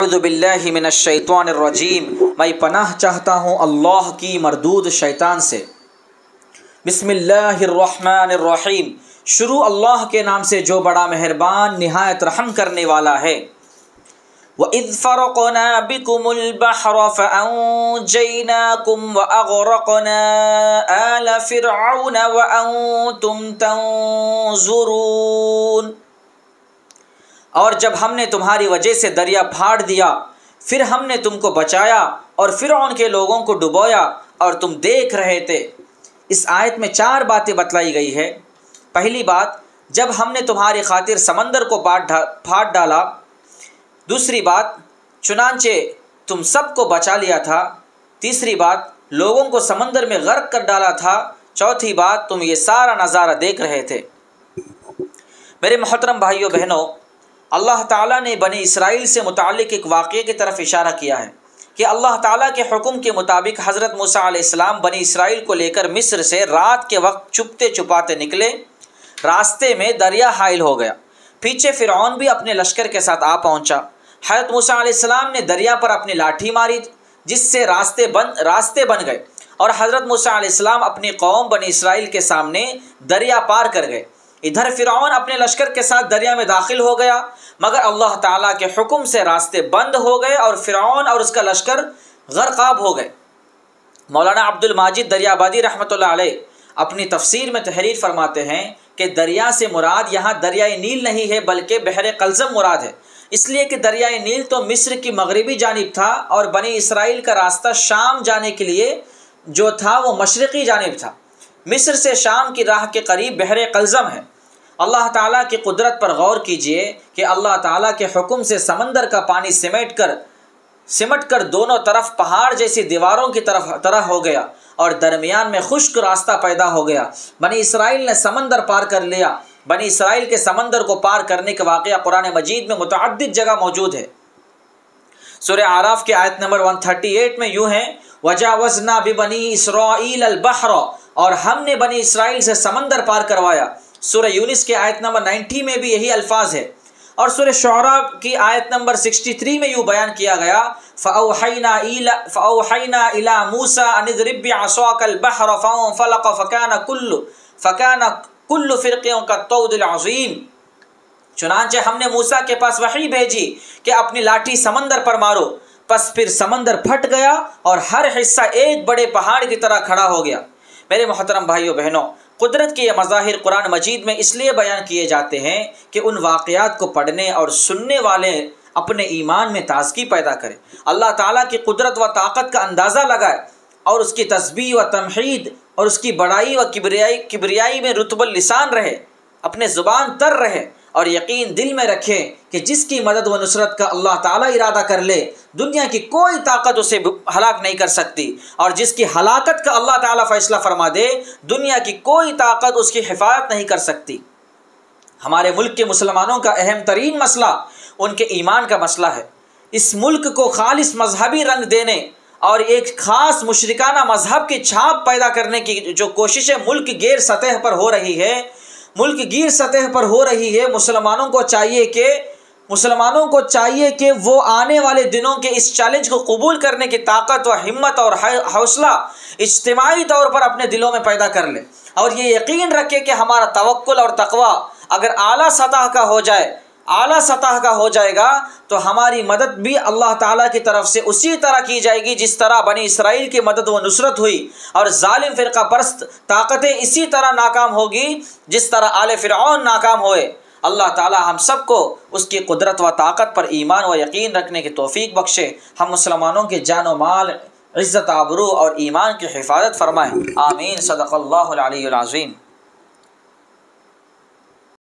اعوذ باللہ من الشیطان الرجیم، میں پناہ چاہتا ہوں اللہ کی مردود شیطان سے۔ بسم اللہ الرحمن الرحیم، شروع اللہ کے نام سے جو بڑا مہربان نہایت رحم کرنے والا ہے۔ وَإِذْ فَرَقْنَا بِكُمُ الْبَحْرَ فَأَنْجَيْنَاكُمْ وَأَغْرَقْنَا آلَ فِرْعَوْنَ وَأَنْتُمْ تَنْظُرُونَ، اور جب ہم نے تمہاری وجہ سے دریا پھاڑ دیا، پھر ہم نے تم کو بچایا اور فرعون کے لوگوں کو ڈبویا اور تم دیکھ رہے تھے۔ اس آیت میں 4 باتیں بتلائی گئی ہے۔ پہلی بات، جب ہم نے تمہاری خاطر سمندر کو پھاڑ ڈالا۔ دوسری بات، چنانچہ تم سب کو بچا لیا تھا۔ تیسری بات، لوگوں کو سمندر میں غرق کر ڈالا تھا۔ چوتھی بات، تم یہ سارا نظارہ دیکھ رہے تھے۔ میرے محترم بھائیو بہنوں، اللہ تعالیٰ نے بنی اسرائیل سے متعلق ایک واقعے کی طرف اشارہ کیا ہے کہ اللہ تعالیٰ کے حکم کے مطابق حضرت موسیٰ علیہ السلام بنی اسرائیل کو لے کر مصر سے رات کے وقت چھپتے چھپاتے نکلے۔ راستے میں دریا حائل ہو گیا، پیچھے فرعون بھی اپنے لشکر کے ساتھ آ پہنچا۔ حضرت موسیٰ علیہ السلام نے دریا پر اپنی لاٹھی ماری، جس سے راستے بن گئے، اور حضرت موسیٰ علیہ السلام اپنی قوم بنی اسرائیل کے سامنے دریا پار کر گئے۔ ادھر فرعون اپنے لشکر کے ساتھ دریا میں داخل ہو گیا، مگر اللہ تعالیٰ کے حکم سے راستے بند ہو گئے اور فرعون اور اس کا لشکر غرقاب ہو گئے۔ مولانا عبد الماجد دریابادی رحمۃ اللہ علیہ اپنی تفسیر میں تحریر فرماتے ہیں کہ دریا سے مراد یہاں دریائے نیل نہیں ہے بلکہ بحر قلزم مراد ہے، اس لیے کہ دریائے نیل تو مصر کی مغربی جانب تھا اور بنی اسرائیل کا راستہ شام جانے کے لیے جو تھا وہ مشرقی جانب تھا۔ مصر سے شام کی راہ کے قریب بحر قلزم ہے۔ اللہ تعالیٰ کی قدرت پر غور کیجئے کہ اللہ تعالیٰ کے حکم سے سمندر کا پانی سمٹ کر دونوں طرف پہاڑ جیسی دیواروں کی طرح ہو گیا اور درمیان میں خشک راستہ پیدا ہو گیا۔ بنی اسرائیل نے سمندر پار کر لیا۔ بنی اسرائیل کے سمندر کو پار کرنے کا واقعہ قرآن مجید میں متعدد جگہ موجود ہے۔ سورہ اعراف کی آیت نمبر 138 میں یوں ہے، وَجَاوَزْنَا بِبَنِي إِسْرَائِيلَ الْبَحْرَ، اور ہم نے بنی اسرائیل سے سمندر پار کروایا۔ سورہ یونس کی آیت نمبر 90 میں بھی یہی الفاظ ہے، اور سورہ شعراء کی آیت نمبر 63 میں یوں بیان کیا گیا، فَأَوْحَيْنَا إِلَى مُوسَىٰ أَنِ اضْرِب بِّعَصَاكَ الْبَحْرَ فَانفَلَقَ فَكَانَ كُلُّ فِرْقٍ كَالطَّوْدِ الْعَظِيمِ، چنانچہ ہم نے موسیٰ کے پاس وحی بھیجی کہ اپنی لاٹھی سمندر پر مارو، پس پھر سمندر پھٹ گیا اور ہر حصہ ایک بڑے پہاڑ کی طرح کھڑا ہو گیا۔ میرے محترم بھائیو بہنوں، قدرت کے یہ مظاہر قرآن مجید میں اس لیے بیان کیے جاتے ہیں کہ ان واقعات کو پڑھنے اور سننے والے اپنے ایمان میں تازگی پیدا کریں، اللہ تعالیٰ کی قدرت و طاقت کا اندازہ لگائے اور اس کی تسبیح و تمحید اور اس کی بڑائی و کبریائی میں رطب اللسان رہے، اپنے زبان تر رہے، اور یقین دل میں رکھے کہ جس کی مدد و نصرت کا اللہ تعالیٰ ارادہ کر لے، دنیا کی کوئی طاقت اسے ہلاک نہیں کر سکتی، اور جس کی ہلاکت کا اللہ تعالیٰ فیصلہ فرما دے، دنیا کی کوئی طاقت اس کی حفاظت نہیں کر سکتی۔ ہمارے ملک کے مسلمانوں کا اہم ترین مسئلہ ان کے ایمان کا مسئلہ ہے۔ اس ملک کو خالص مذہبی رنگ دینے اور ایک خاص مشرکانہ مذہب کی چھاپ پیدا کرنے کی جو کوششیں ملک گیر سطح پر ہو رہی ہے، مسلمانوں کو چاہیے کہ وہ آنے والے دنوں کے اس چیلنج کو قبول کرنے کی طاقت و ہمت اور حوصلہ اجتماعی طور پر اپنے دلوں میں پیدا کر لے، اور یہ یقین رکھے کہ ہمارا توکل اور تقوی اگر اعلیٰ سطح کا ہو جائے گا تو ہماری مدد بھی اللہ تعالیٰ کی طرف سے اسی طرح کی جائے گی جس طرح بنی اسرائیل کی مدد و نصرت ہوئی، اور ظالم فرقہ پرست طاقتیں اسی طرح ناکام ہوگی جس طرح آل فرعون ناکام ہوئے۔ اللہ تعالیٰ ہم سب کو اس کی قدرت و طاقت پر ایمان و یقین رکھنے کی توفیق بخشے، ہم مسلمانوں کے جان و مال، عزت آبرو اور ایمان کی حفاظت فرمائے، آمین۔ صدق اللہ العلی العظیم۔